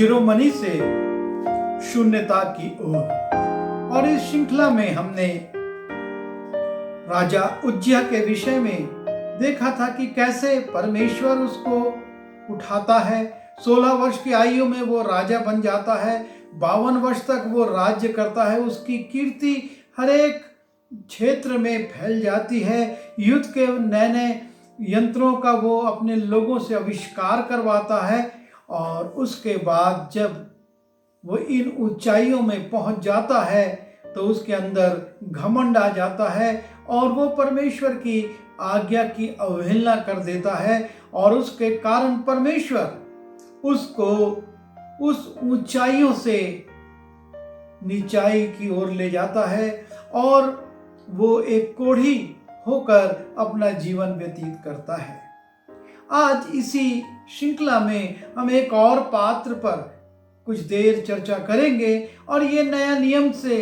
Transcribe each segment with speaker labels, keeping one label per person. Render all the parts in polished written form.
Speaker 1: शिरोमणि से शून्यता की ओर। और इस श्रृंखला में हमने राजा उज्जियाह के विषय में देखा था कि कैसे परमेश्वर उसको उठाता है। 16 वर्ष की आयु में वो राजा बन जाता है, 52 वर्ष तक वो राज्य करता है। उसकी कीर्ति हर एक क्षेत्र में फैल जाती है। युद्ध के नए नए यंत्रों का वो अपने लोगों से आविष्कार करवाता है। और उसके बाद जब वो इन ऊंचाइयों में पहुंच जाता है तो उसके अंदर घमंड आ जाता है और वो परमेश्वर की आज्ञा की अवहेलना कर देता है। और उसके कारण परमेश्वर उसको उस ऊंचाइयों से नीचाई की ओर ले जाता है और वो एक कोढ़ी होकर अपना जीवन व्यतीत करता है। आज इसी श्रृंखला में हम एक और पात्र पर कुछ देर चर्चा करेंगे और ये नया नियम से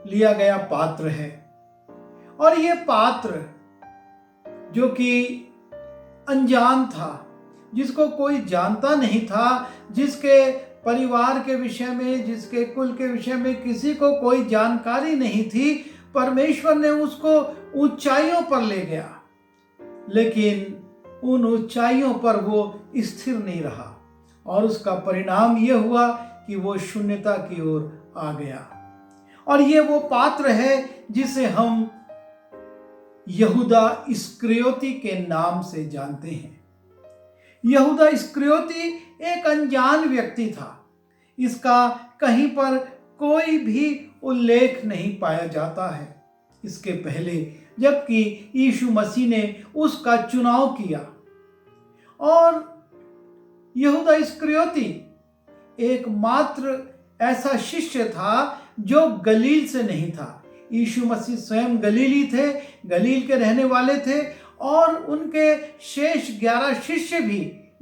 Speaker 1: लिया गया पात्र है। और ये पात्र जो कि अनजान था, जिसको कोई जानता नहीं था, जिसके परिवार के विषय में, जिसके कुल के विषय में किसी को कोई जानकारी नहीं थी, परमेश्वर ने उसको ऊंचाइयों पर ले गया। लेकिन उन ऊंचाइयों पर वो स्थिर नहीं रहा और उसका परिणाम यह हुआ कि वो शून्यता की ओर आ गया। और ये वो पात्र है जिसे हम यहूदा इस्करियोती के नाम से जानते हैं। यहूदा इस्करियोती एक अनजान व्यक्ति था। इसका कहीं पर कोई भी उल्लेख नहीं पाया जाता है इसके पहले, जबकि यीशु मसीह ने उसका चुनाव किया। और यहूदा इस्करियोती एकमात्र ऐसा शिष्य था जो गलील से नहीं था। यीशु मसीह स्वयं गलीली थे, गलील के रहने वाले थे और उनके शेष 11 शिष्य भी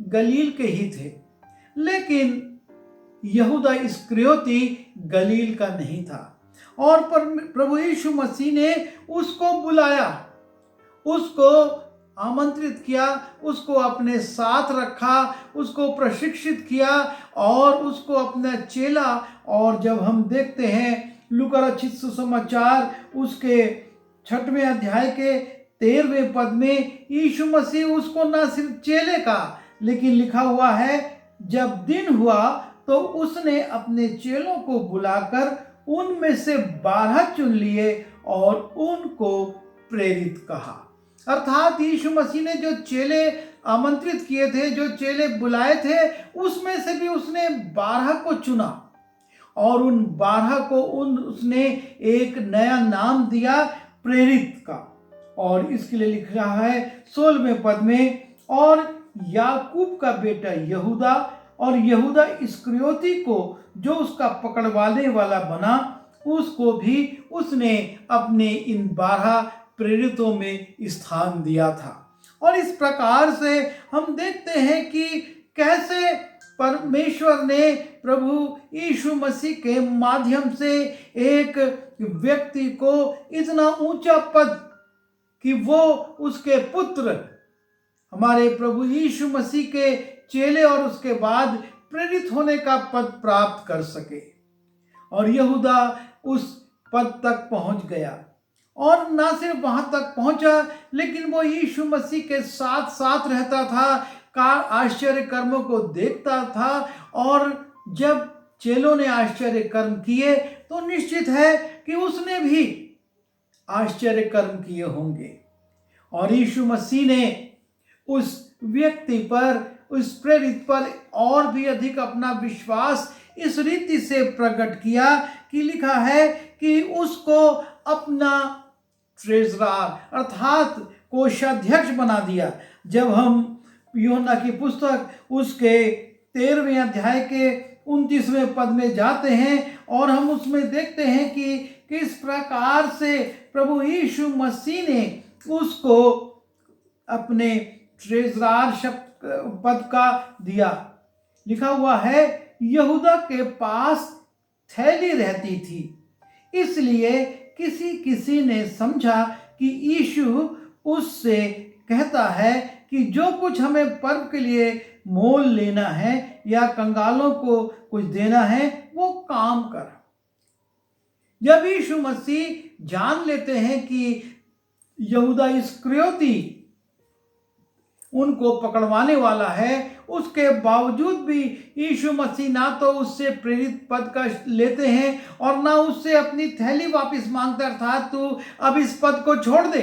Speaker 1: गलील के ही थे। लेकिन यहूदा इस्करियोती गलील का नहीं था और प्रभु यीशु मसीह ने उसको बुलाया, उसको आमंत्रित किया, उसको अपने साथ रखा, उसको प्रशिक्षित किया और उसको अपना चेला। और जब हम देखते हैं लूका रचित सुसमाचार उसके 6वें अध्याय के 13वें पद में यीशु मसीह उसको न सिर्फ चेले का, लेकिन लिखा हुआ है जब दिन हुआ तो उसने अपने चेलों को बुलाकर उनमें से 12 चुन लिए और उनको प्रेरित कहा। अर्थात यीशु मसीह ने जो चेले आमंत्रित किए थे, जो चेले बुलाए थे, उसमें से भी उसने 12 को चुना और उन 12 को उसने एक नया नाम दिया, प्रेरित का। और इसके लिए लिख रहा है 16वें पद में, और याकूब का बेटा यहूदा और यहूदा इस्करियोती को जो उसका पकड़वाने वाला बना, उसको भी उसने अपने इन 12 प्रेरितों में स्थान दिया था। और इस प्रकार से हम देखते हैं कि कैसे परमेश्वर ने प्रभु यीशु मसीह के माध्यम से एक व्यक्ति को इतना ऊंचा पद कि वो उसके पुत्र हमारे प्रभु यीशु मसीह के चेले और उसके बाद प्रेरित होने का पद प्राप्त कर सके। और यहूदा उस पद तक पहुंच गया और ना सिर्फ वहां तक पहुंचा, लेकिन वो यीशु मसीह के साथ साथ रहता था, आश्चर्य कर्मों को देखता था। और जब चेलों ने आश्चर्य कर्म किए तो निश्चित है कि उसने भी आश्चर्य कर्म किए होंगे। और यीशु मसीह ने उस व्यक्ति पर, उस प्रेरित पर और भी अधिक अपना विश्वास इस रीति से प्रकट किया कि लिखा है कि उसको अपना ट्रेजरार अर्थात कोषाध्यक्ष बना दिया। जब हम यूहन्ना की पुस्तक उसके 13वें अध्याय के 29वें पद में जाते हैं और हम उसमें देखते हैं कि किस प्रकार से प्रभु यीशु मसीह ने उसको अपने ट्रेजरार पद का दिया। लिखा हुआ है यहूदा के पास थैली रहती थी, इसलिए किसी ने समझा कि यीशु उससे कहता है कि जो कुछ हमें पर्व के लिए मोल लेना है या कंगालों को कुछ देना है, वो काम कर। जब यीशु मसीह जान लेते हैं कि यहूदा इस्करियोती उनको पकड़वाने वाला है, उसके बावजूद भी यीशु मसीह ना तो उससे प्रेरित पद का लेते हैं और ना उससे अपनी थैली वापस मांगते, अर्थात तू अब इस पद को छोड़ दे,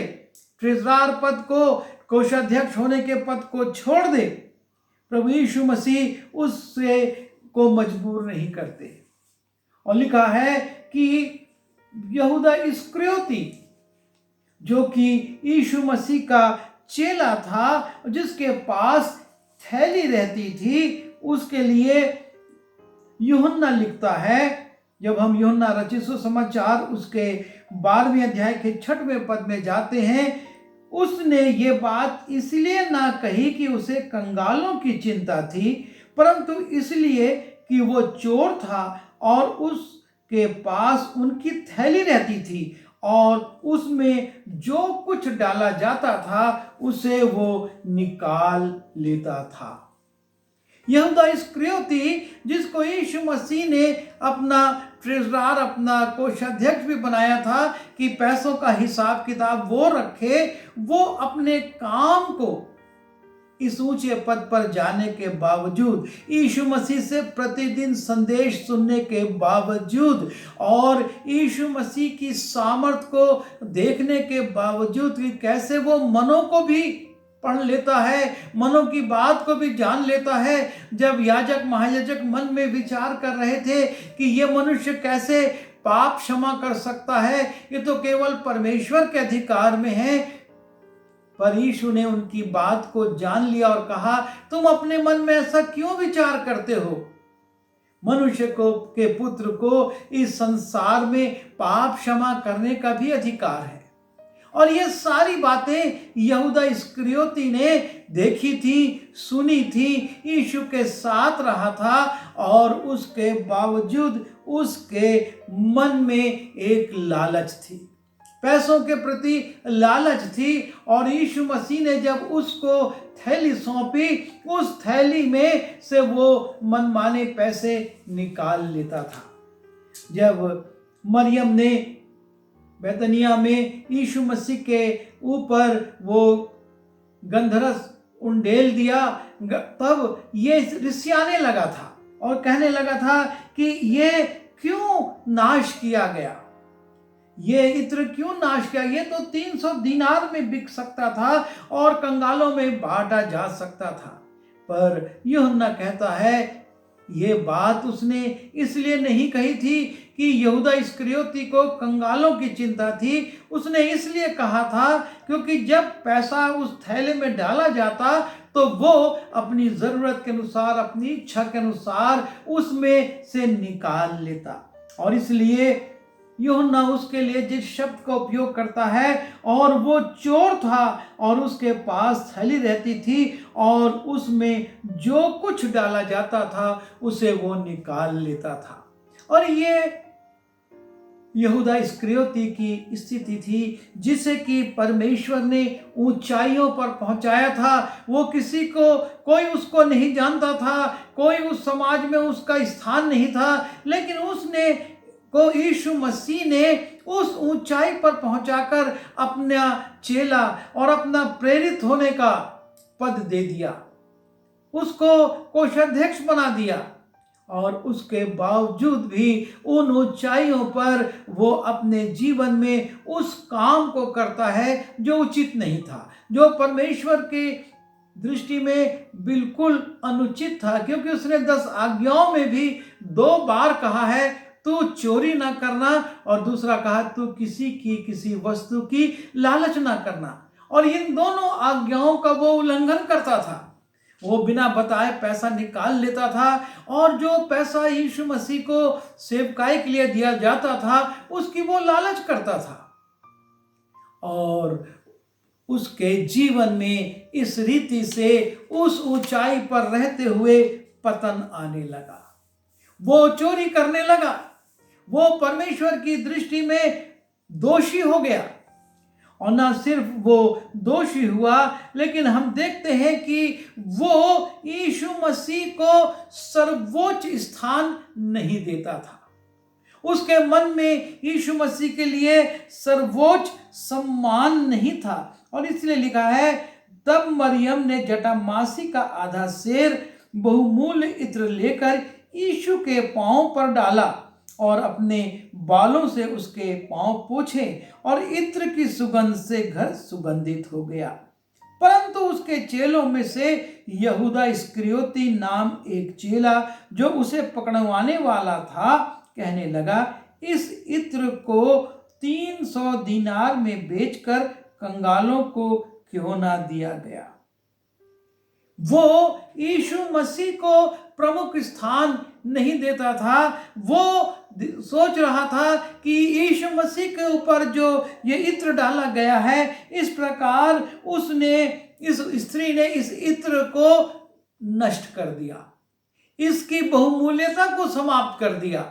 Speaker 1: ट्रेजरार पद को, कोषाध्यक्ष होने के पद को छोड़ दे। प्रभु यीशु मसीह उससे को मजबूर नहीं करते। और लिखा है कि यहूदा इस्करियोती जो कि यीशु मसीह का चेला था, जिसके पास थैली रहती थी, उसके लिए यूहन्ना लिखता है, जब हम यूहन्ना रचित सुसमाचार उसके 12वें अध्याय के 6वें पद में जाते हैं, उसने ये बात इसलिए ना कही कि उसे कंगालों की चिंता थी, परंतु इसलिए कि वो चोर था और उसके पास उनकी थैली रहती थी और उसमें जो कुछ डाला जाता था उसे वो निकाल लेता था। यहूदा इस्करियोती, जिसको यीशु मसीह ने अपना ट्रेजरार, अपना कोषाध्यक्ष भी बनाया था कि पैसों का हिसाब किताब वो रखे, वो अपने काम को इस ऊंचे पद पर जाने के बावजूद, यीशु मसीह से प्रतिदिन संदेश सुनने के बावजूद और यीशु मसीह की सामर्थ को देखने के बावजूद कि कैसे वो मनों को भी पढ़ लेता है, मनों की बात को भी जान लेता है। जब याजक महायाजक मन में विचार कर रहे थे कि ये मनुष्य कैसे पाप क्षमा कर सकता है, ये तो केवल परमेश्वर के अधिकार में है, पर यीशु ने उनकी बात को जान लिया और कहा, तुम अपने मन में ऐसा क्यों विचार करते हो? मनुष्य को के पुत्र को इस संसार में पाप क्षमा करने का भी अधिकार है। और ये सारी बातें यहूदा इस्करियोती ने देखी थी, सुनी थी, यीशु के साथ रहा था और उसके बावजूद उसके मन में एक लालच थी, पैसों के प्रति लालच थी। और यीशु मसीह ने जब उसको थैली सौंपी, उस थैली में से वो मनमाने पैसे निकाल लेता था। जब मरियम ने बैतनिया में यीशु मसीह के ऊपर वो गंधरस उंडेल दिया, तब ये रिसियाने लगा था और कहने लगा था कि ये क्यों नाश किया गया, ये इत्र क्यों नाश किया, ये तो 300 दीनार में बिक सकता था और कंगालों में बांटा जा सकता था। पर यूहन्ना कहता है ये बात उसने इसलिए नहीं कही थी कि यहूदा इस्करियोती को कंगालों की चिंता थी, उसने इसलिए कहा था क्योंकि जब पैसा उस थैले में डाला जाता तो वो अपनी ज़रूरत के अनुसार, अपनी इच्छा के अनुसार उसमें से निकाल लेता। और इसलिए यूहन्ना उसके लिए जिस शब्द का उपयोग करता है, और वो चोर था और उसके पास थैली रहती थी और उसमें जो कुछ डाला जाता था उसे वो निकाल लेता था। और ये यहूदा इस्करियोती की स्थिति थी जिसे कि परमेश्वर ने ऊंचाइयों पर पहुंचाया था। वो किसी को, कोई उसको नहीं जानता था, कोई उस समाज में उसका स्थान नहीं था, लेकिन उसने को यीशु मसीह ने उस ऊंचाई पर पहुंचाकर अपना चेला और अपना प्रेरित होने का पद दे दिया, उसको कोषाध्यक्ष बना दिया। और उसके बावजूद भी उन ऊंचाइयों पर वो अपने जीवन में उस काम को करता है जो उचित नहीं था, जो परमेश्वर की दृष्टि में बिल्कुल अनुचित था, क्योंकि उसने 10 आज्ञाओं में भी 2 बार कहा है तू चोरी ना करना, और दूसरा कहा तू किसी वस्तु की लालच ना करना। और इन दोनों आज्ञाओं का वो उल्लंघन करता था। वो बिना बताए पैसा निकाल लेता था और जो पैसा यीशु मसीह को सेवकाई के लिए दिया जाता था उसकी वो लालच करता था। और उसके जीवन में इस रीति से उस ऊंचाई पर रहते हुए पतन आने लगा। वो चोरी करने लगा, वो परमेश्वर की दृष्टि में दोषी हो गया। और ना सिर्फ वो दोषी हुआ, लेकिन हम देखते हैं कि वो यीशु मसीह को सर्वोच्च स्थान नहीं देता था। उसके मन में यीशु मसीह के लिए सर्वोच्च सम्मान नहीं था। और इसलिए लिखा है, तब मरियम ने जटामासी का आधा सेर बहुमूल्य इत्र लेकर यीशु के पांव पर डाला और अपने बालों से उसके पांव पोंछे, और इत्र की सुगंध से घर सुगंधित हो गया। परंतु उसके चेलों में से यहूदा इस्करियोती नाम एक चेला, जो उसे पकड़वाने वाला था, कहने लगा, इस इत्र को 300 दीनार में बेचकर कंगालों को क्यों ना दिया गया। वो यीशु मसीह को प्रमुख स्थान नहीं देता था। वो सोच रहा था कि यीशु मसीह के ऊपर जो ये इत्र डाला गया है, इस प्रकार इस स्त्री ने इस इत्र को नष्ट कर दिया, इसकी बहुमूल्यता को समाप्त कर दिया।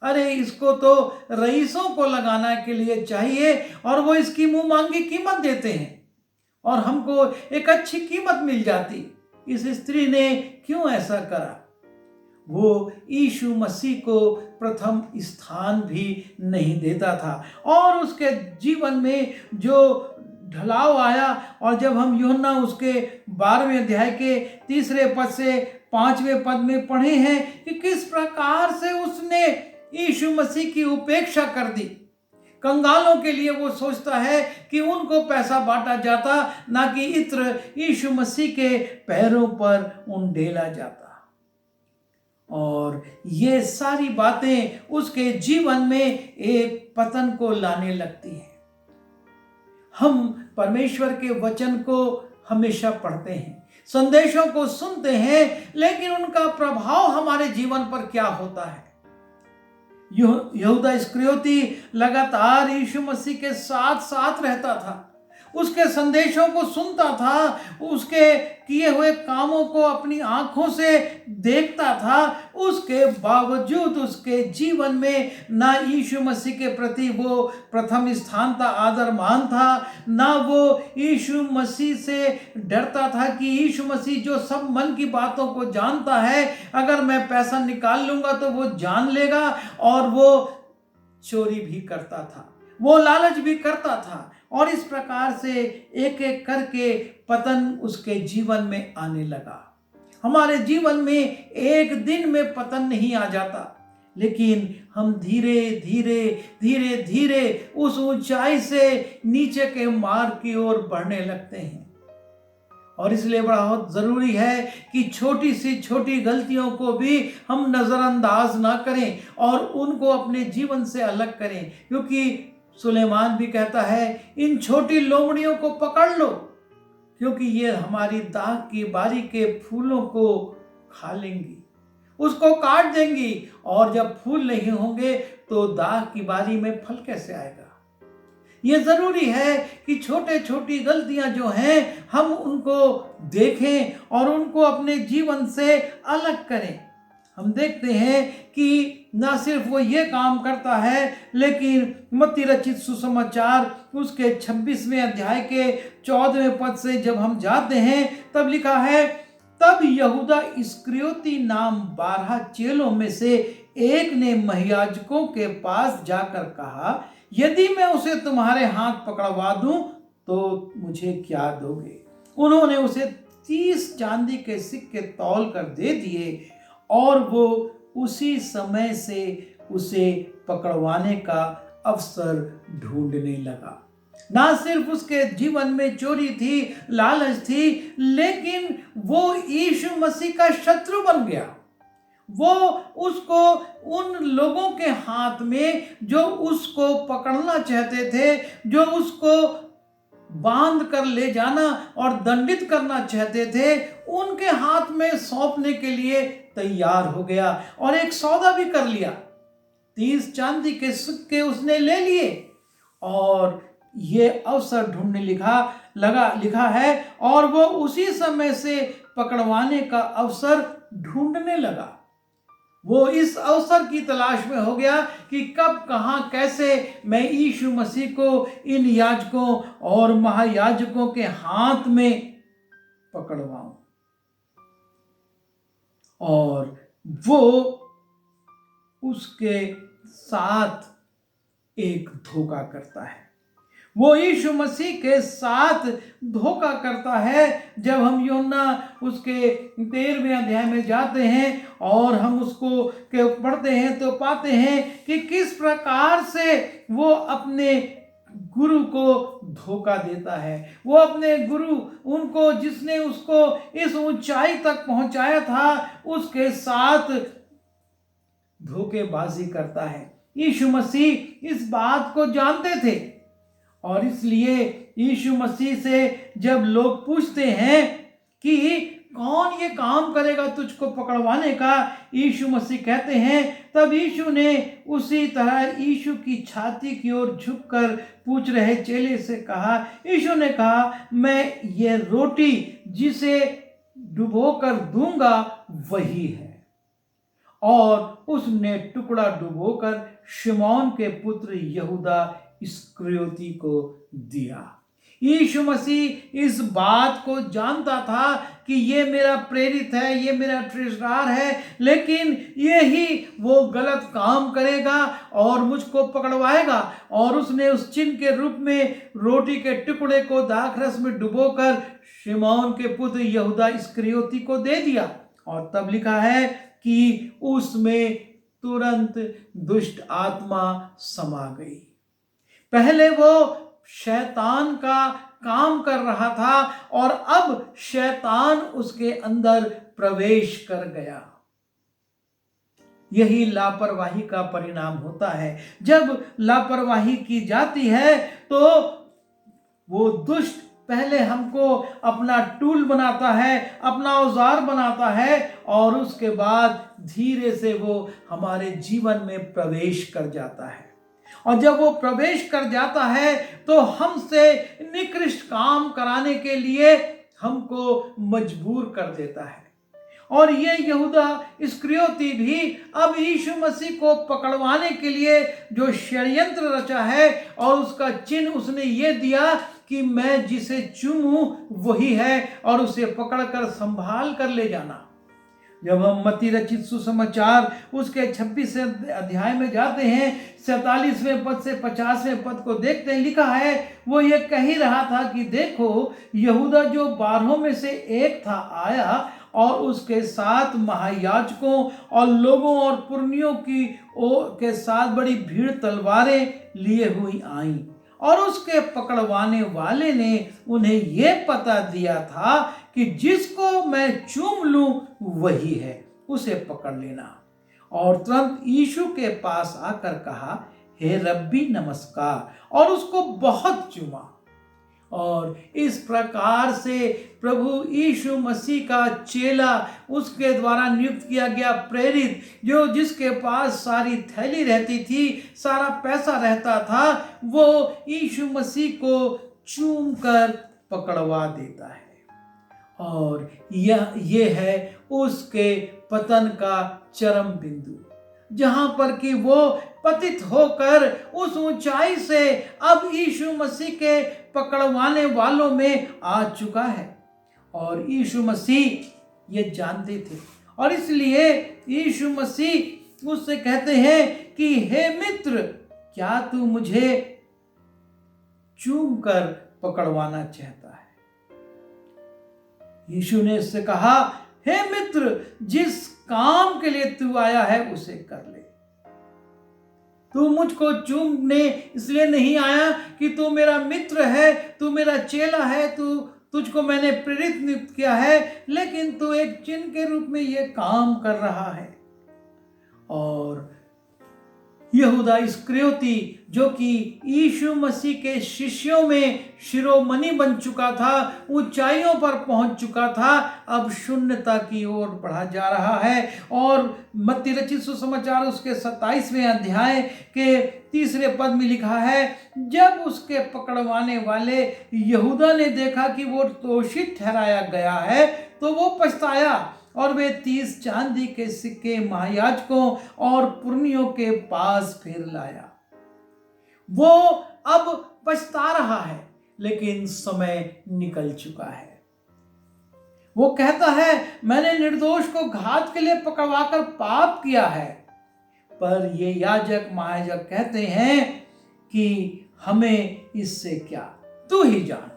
Speaker 1: अरे, इसको तो रईसों को लगाना के लिए चाहिए और वो इसकी मुंह मांगी कीमत देते हैं और हमको एक अच्छी कीमत मिल जाती। इस स्त्री ने क्यों ऐसा करा? वो यीशु मसीह को प्रथम स्थान भी नहीं देता था। और उसके जीवन में जो ढलाव आया, और जब हम यूहन्ना उसके 12वें अध्याय के 3 पद से 5वें पद में पढ़े हैं कि किस प्रकार से उसने यीशु मसीह की उपेक्षा कर दी। कंगालों के लिए वो सोचता है कि उनको पैसा बांटा जाता, ना कि इत्र यीशु मसीह के पैरों पर उंडेला जाता। और ये सारी बातें उसके जीवन में एक पतन को लाने लगती हैं। हम परमेश्वर के वचन को हमेशा पढ़ते हैं, संदेशों को सुनते हैं, लेकिन उनका प्रभाव हमारे जीवन पर क्या होता है? यहूदा इस्करियोती लगातार यीशु मसीह के साथ साथ रहता था, उसके संदेशों को सुनता था, उसके किए हुए कामों को अपनी आंखों से देखता था। उसके बावजूद उसके जीवन में ना यीशु मसीह के प्रति वो प्रथम स्थान था, आदर मान था, ना वो यीशु मसीह से डरता था कि यीशु मसीह जो सब मन की बातों को जानता है, अगर मैं पैसा निकाल लूंगा तो वो जान लेगा। और वो चोरी भी करता था, वो लालच भी करता था, और इस प्रकार से एक एक करके पतन उसके जीवन में आने लगा। हमारे जीवन में एक दिन में पतन नहीं आ जाता, लेकिन हम धीरे धीरे धीरे धीरे उस ऊंचाई से नीचे के मार्ग की ओर बढ़ने लगते हैं। और इसलिए बहुत जरूरी है कि छोटी सी छोटी गलतियों को भी हम नजरअंदाज ना करें और उनको अपने जीवन से अलग करें, क्योंकि सुलेमान भी कहता है, इन छोटी लोमड़ियों को पकड़ लो, क्योंकि ये हमारी दाग की बारी के फूलों को खा लेंगी, उसको काट देंगी, और जब फूल नहीं होंगे तो दाग की बारी में फल कैसे आएगा। ये जरूरी है कि छोटे छोटी गलतियां जो हैं, हम उनको देखें और उनको अपने जीवन से अलग करें। हम देखते हैं कि ना सिर्फ वो ये काम करता है, लेकिन मत्ती रचित सुसमाचार उसके 26वें अध्याय के 14वें पद से जब हम जाते हैं, तब लिखा है, तब यहूदा इस्करियोती नाम 12 चेलों में से एक ने महायाजकों के पास जाकर कहा, यदि मैं उसे तुम्हारे हाथ पकड़वा दूं तो मुझे क्या दोगे? उन्होंने उसे 30 चांदी के सिक्के तौल कर दे दिए, और वो उसी समय से उसे पकड़वाने का अवसर ढूंढने लगा। ना सिर्फ उसके जीवन में चोरी थी, लालच थी, लेकिन वो यीशु मसीह का शत्रु बन गया। वो उसको उन लोगों के हाथ में जो उसको पकड़ना चाहते थे, जो उसको बांध कर ले जाना और दंडित करना चाहते थे, उनके हाथ में सौंपने के लिए तैयार हो गया और एक सौदा भी कर लिया। 30 चांदी के सिक्के उसने ले लिए और ये अवसर ढूंढने लिखा है, और वो उसी समय से पकड़वाने का अवसर ढूंढने लगा। वो इस अवसर की तलाश में हो गया कि कब कहाँ कैसे मैं यीशु मसीह को इन याजकों और महायाजकों के हाथ में पकड़वाऊं। और वो उसके साथ एक धोखा करता है। वो यीशु मसीह के साथ धोखा करता है। जब हम यूहन्ना उसके 13वें अध्याय में जाते हैं और हम उसको के पढ़ते हैं तो पाते हैं कि किस प्रकार से वो अपने गुरु को धोखा देता है। वो अपने गुरु, उनको जिसने उसको इस ऊंचाई तक पहुंचाया था, उसके साथ धोखेबाजी करता है। यीशु मसीह इस बात को जानते थे और इसलिए यीशु मसीह से जब लोग पूछते हैं कि कौन ये काम करेगा तुझको पकड़वाने का, यीशु मसीह कहते हैं, तब यीशु ने उसी तरह यीशु की छाती की ओर झुककर पूछ रहे चेले से कहा, यीशु ने कहा, मैं ये रोटी जिसे डुबोकर दूंगा वही है। और उसने टुकड़ा डुबोकर शिमोन के पुत्र यहूदा इस्करियोती को दिया। यीशु मसीह इस बात को जानता था कि ये मेरा प्रेरित है, ये मेरा ट्रेजरार है, लेकिन ये ही वो गलत काम करेगा और मुझको पकड़वाएगा। और उसने उस चिन्ह के रूप में रोटी के टुकड़े को दाखरस में डुबोकर शिमोन के पुत्र यहूदा इस्करियोती को दे दिया। और तब लिखा है कि उसमें तुरंत दुष्ट आत्मा समा गई। पहले वो शैतान का काम कर रहा था और अब शैतान उसके अंदर प्रवेश कर गया। यही लापरवाही का परिणाम होता है। जब लापरवाही की जाती है तो वो दुष्ट पहले हमको अपना टूल बनाता है, अपना औजार बनाता है और उसके बाद धीरे से वो हमारे जीवन में प्रवेश कर जाता है। और जब वो प्रवेश कर जाता है तो हमसे निकृष्ट काम कराने के लिए हमको मजबूर कर देता है। और ये यहूदा इस्करियोती भी अब यीशु मसीह को पकड़वाने के लिए जो षड्यंत्र रचा है और उसका चिन्ह उसने ये दिया कि मैं जिसे चूमूं वही है और उसे पकड़कर संभाल कर ले जाना। जब हम मत्ती रचित सुसमाचार उसके 26वें अध्याय में जाते हैं, 47वें पद से 50वें पद को देखते हैं, लिखा है, वो ये कह ही रहा था कि देखो यहूदा जो 12 में से एक था आया और उसके साथ महायाजकों और लोगों और पुरनियों के साथ बड़ी भीड़ तलवारें लिए हुई आईं और उसके पकड़वाने वाले ने उन्हें यह पता दिया था कि जिसको मैं चूम लूं वही है, उसे पकड़ लेना। और तुरंत यीशु के पास आकर कहा, हे रब्बी नमस्कार, और उसको बहुत चूमा। और इस प्रकार से प्रभु यीशु मसीह का चेला, उसके द्वारा नियुक्त किया गया प्रेरित, जो जिसके पास सारी थैली रहती थी, सारा पैसा रहता था, वो यीशु मसीह को चूम कर पकड़वा देता है। और ये है उसके पतन का चरम बिंदु, जहां पर कि वो पतित होकर उस ऊंचाई से अब यीशु मसीह के पकड़वाने वालों में आ चुका है। और यीशु मसीह ये जानते थे और इसलिए यीशु मसीह उससे कहते हैं कि हे मित्र, क्या तू मुझे चूम कर पकड़वाना चाहता है? यीशु ने उससे कहा, हे मित्र, जिस काम के लिए तू आया है उसे कर ले। तू मुझको चूमने इसलिए नहीं आया कि तू मेरा मित्र है, तू मेरा चेला है, तुझको मैंने प्रेरित नियुक्त किया है, लेकिन तू एक चिन्ह के रूप में यह काम कर रहा है। और यहूदा इस्करियोती, जो कि यीशु मसीह के शिष्यों में शिरोमणि बन चुका था, ऊंचाइयों पर पहुंच चुका था, अब शून्यता की ओर बढ़ा जा रहा है। और मत्ती रचित सुसमाचार उसके 27वें अध्याय के 3 पद में लिखा है, जब उसके पकड़वाने वाले यहूदा ने देखा कि वो दोषी ठहराया गया है तो वो पछताया और वे 30 चांदी के सिक्के महायाजकों और पुरनियों के पास फिर लाया। वो अब पछता रहा है, लेकिन समय निकल चुका है। वो कहता है, मैंने निर्दोष को घात के लिए पकड़वाकर पाप किया है। पर ये याजक महायाजक कहते हैं कि हमें इससे क्या, तू ही जान।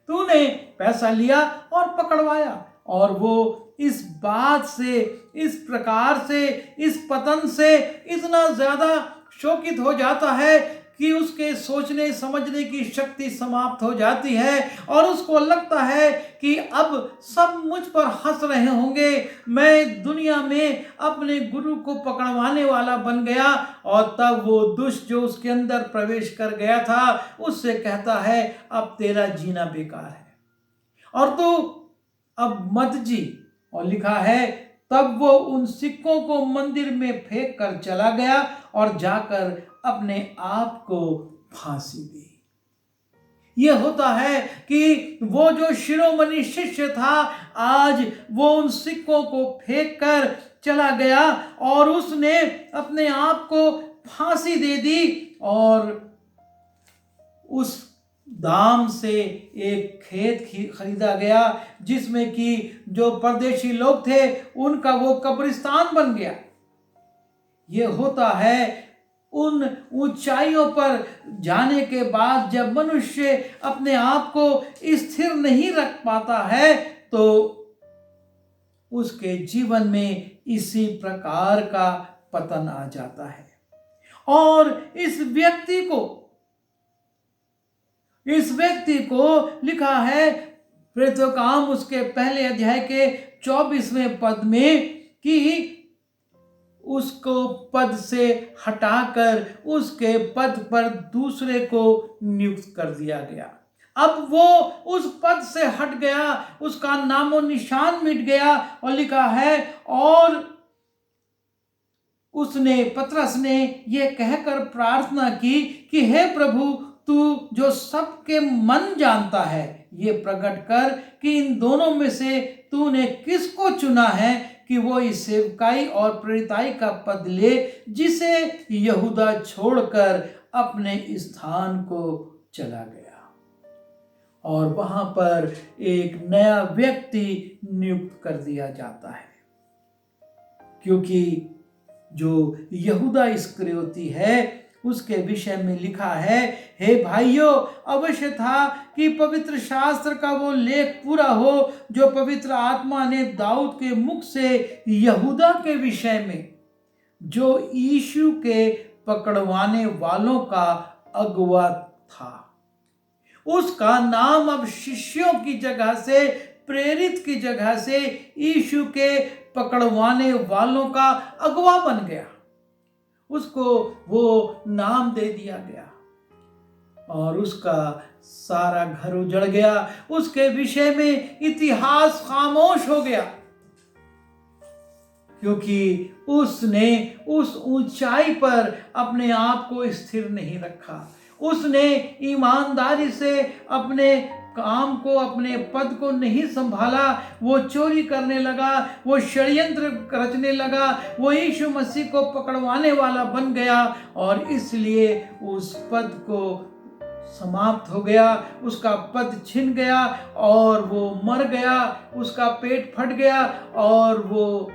Speaker 1: तूने पैसा लिया और पकड़वाया। और वो इस बात से, इस प्रकार से, इस पतन से इतना ज्यादा शोकित हो जाता है कि उसके सोचने समझने की शक्ति समाप्त हो जाती है और उसको लगता है कि अब सब मुझ पर हंस रहे होंगे, मैं दुनिया में अपने गुरु को पकड़वाने वाला बन गया। और तब वो दुष्ट जो उसके अंदर प्रवेश कर गया था उससे कहता है, अब तेरा जीना बेकार है और तू अब मत जी। और लिखा है, तब वो उन सिक्कों को मंदिर में फेंक कर चला गया और जाकर अपने आप को फांसी दी। यह होता है कि वो जो शिरोमणि शिष्य था, आज वो उन सिक्कों को फेंक कर चला गया और उसने अपने आप को फांसी दे दी। और उस दाम से एक खेत खरीदा गया जिसमें कि जो परदेशी लोग थे उनका वो कब्रिस्तान बन गया। ये होता है उन ऊंचाइयों पर जाने के बाद, जब मनुष्य अपने आप को स्थिर नहीं रख पाता है तो उसके जीवन में इसी प्रकार का पतन आ जाता है। और इस व्यक्ति को लिखा है प्रेरितों का काम उसके पहले अध्याय के 24वें पद में कि उसको पद से हटाकर उसके पद पर दूसरे को नियुक्त कर दिया गया। अब वो उस पद से हट गया, उसका नामो निशान मिट गया। और लिखा है, और उसने, पतरस ने ये कहकर प्रार्थना की कि हे प्रभु, तू जो सबके मन जानता है, ये प्रकट कर कि इन दोनों में से तूने किसको चुना है कि वो इस सेवकाई और प्रेरिताई का पद ले, जिसे यहूदा छोड़कर अपने स्थान को चला गया। और वहां पर एक नया व्यक्ति नियुक्त कर दिया जाता है, क्योंकि जो यहूदा इस्करियोती है उसके विषय में लिखा है, हे भाइयों, अवश्य था कि पवित्र शास्त्र का वो लेख पूरा हो जो पवित्र आत्मा ने दाऊद के मुख से यहूदा के विषय में, जो यीशु के पकड़वाने वालों का अगुवा था, उसका नाम अब शिष्यों की जगह से, प्रेरित की जगह से यीशु के पकड़वाने वालों का अगुवा बन गया। उसको वो नाम दे दिया गया और उसका सारा घर उजड़ गया। उसके विषय में इतिहास खामोश हो गया, क्योंकि उसने उस ऊंचाई पर अपने आप को स्थिर नहीं रखा। उसने ईमानदारी से अपने काम को, अपने पद को नहीं संभाला। वो चोरी करने लगा, वो षड्यंत्र रचने लगा, वो यीशु मसीह को पकड़वाने वाला बन गया और इसलिए उस पद को समाप्त हो गया, उसका पद छिन गया और वो मर गया, उसका पेट फट गया और वो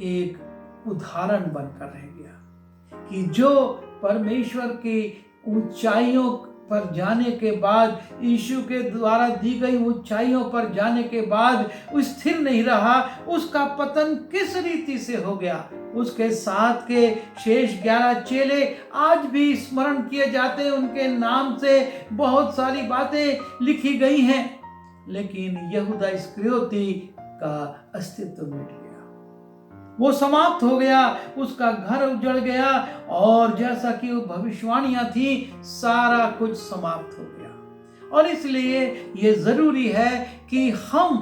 Speaker 1: एक उदाहरण बनकर रह गया कि जो परमेश्वर की ऊंचाइयों पर जाने के बाद, यीशु के द्वारा दी गई ऊंचाइयों पर जाने के बाद स्थिर नहीं रहा, उसका पतन किस रीति से हो गया। उसके साथ के शेष 11 चेले आज भी स्मरण किए जाते हैं, उनके नाम से बहुत सारी बातें लिखी गई हैं, लेकिन यहूदा इस्करियोती का अस्तित्व मिट गया, वो समाप्त हो गया, उसका घर उजड़ गया और जैसा कि वो भविष्यवाणियां थी सारा कुछ समाप्त हो गया। और इसलिए ये जरूरी है कि हम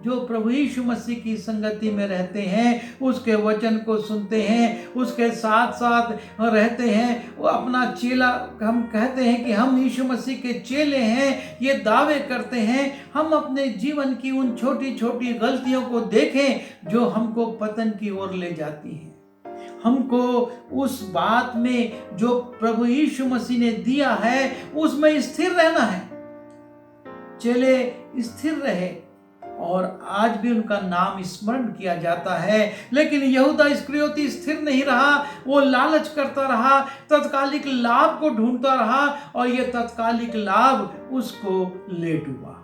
Speaker 1: जो प्रभु यीशु मसीह की संगति में रहते हैं, उसके वचन को सुनते हैं, उसके साथ साथ रहते हैं, वो अपना चेला, हम कहते हैं कि हम यीशु मसीह के चेले हैं, ये दावे करते हैं, हम अपने जीवन की उन छोटी छोटी गलतियों को देखें जो हमको पतन की ओर ले जाती हैं। हमको उस बात में जो प्रभु यीशु मसीह ने दिया है उसमें स्थिर रहना है। चेले स्थिर रहे और आज भी उनका नाम स्मरण किया जाता है। लेकिन यहूदा इस्करियोती स्थिर नहीं रहा, वो लालच करता रहा, तत्कालिक लाभ को ढूंढता रहा और ये तत्कालिक लाभ उसको ले डूबा।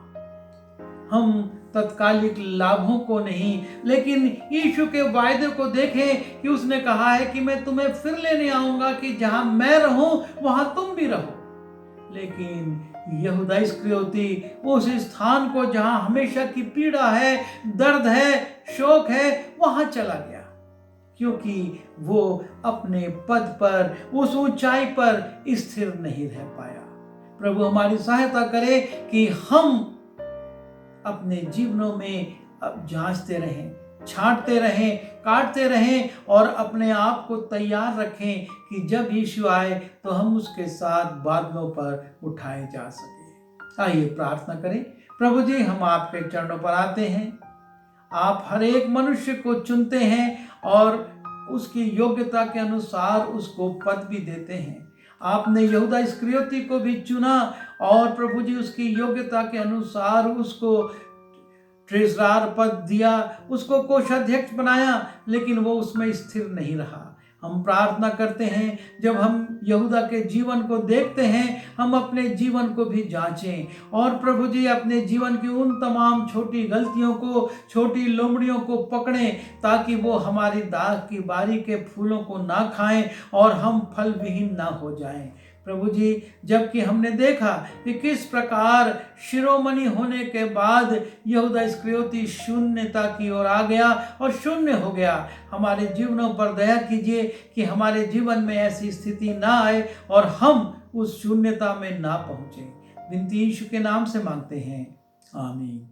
Speaker 1: हम तत्कालिक लाभों को नहीं, लेकिन यीशु के वायदे को देखें कि उसने कहा है कि मैं तुम्हें फिर लेने आऊंगा कि जहां मैं रहूं वहां तुम भी रहो। लेकिन यहूदा इस्करियोती उस स्थान को जहां हमेशा की पीड़ा है, दर्द है, शोक है, वहां चला गया, क्योंकि वो अपने पद पर, उस ऊंचाई पर स्थिर नहीं रह पाया। प्रभु हमारी सहायता करे कि हम अपने जीवनों में अब जांचते रहें, छांटते रहें, काटते रहें और अपने आप को तैयार रखें कि जब यीशु आए तो हम उसके साथ बादलों पर उठाए जा सके। आइए प्रार्थना करें। प्रभु जी, हम आपके चरणों पर आते हैं। आप हर एक मनुष्य को चुनते हैं और उसकी योग्यता के अनुसार उसको पद भी देते हैं। आपने यहूदा इस्करियोती को भी चुना और प्रभु जी उसकी योग्यता के अनुसार उसको ट्रेजरार पद दिया, उसको कोषाध्यक्ष बनाया, लेकिन वो उसमें स्थिर नहीं रहा। हम प्रार्थना करते हैं, जब हम यहूदा के जीवन को देखते हैं, हम अपने जीवन को भी जांचें और प्रभु जी अपने जीवन की उन तमाम छोटी गलतियों को, छोटी लोमड़ियों को पकड़ें, ताकि वो हमारी दाग की बारी के फूलों को ना खाएं और हम फल विहीन ना हो जाएं। प्रभु जी, जबकि हमने देखा कि किस प्रकार शिरोमणि होने के बाद यहूदा इस्करियोती शून्यता की ओर आ गया और शून्य हो गया। हमारे जीवनों पर दया कीजिए कि हमारे जीवन में ऐसी स्थिति ना आए और हम उस शून्यता में ना पहुंचे। विनती यीशु के नाम से मांगते हैं, आमीन।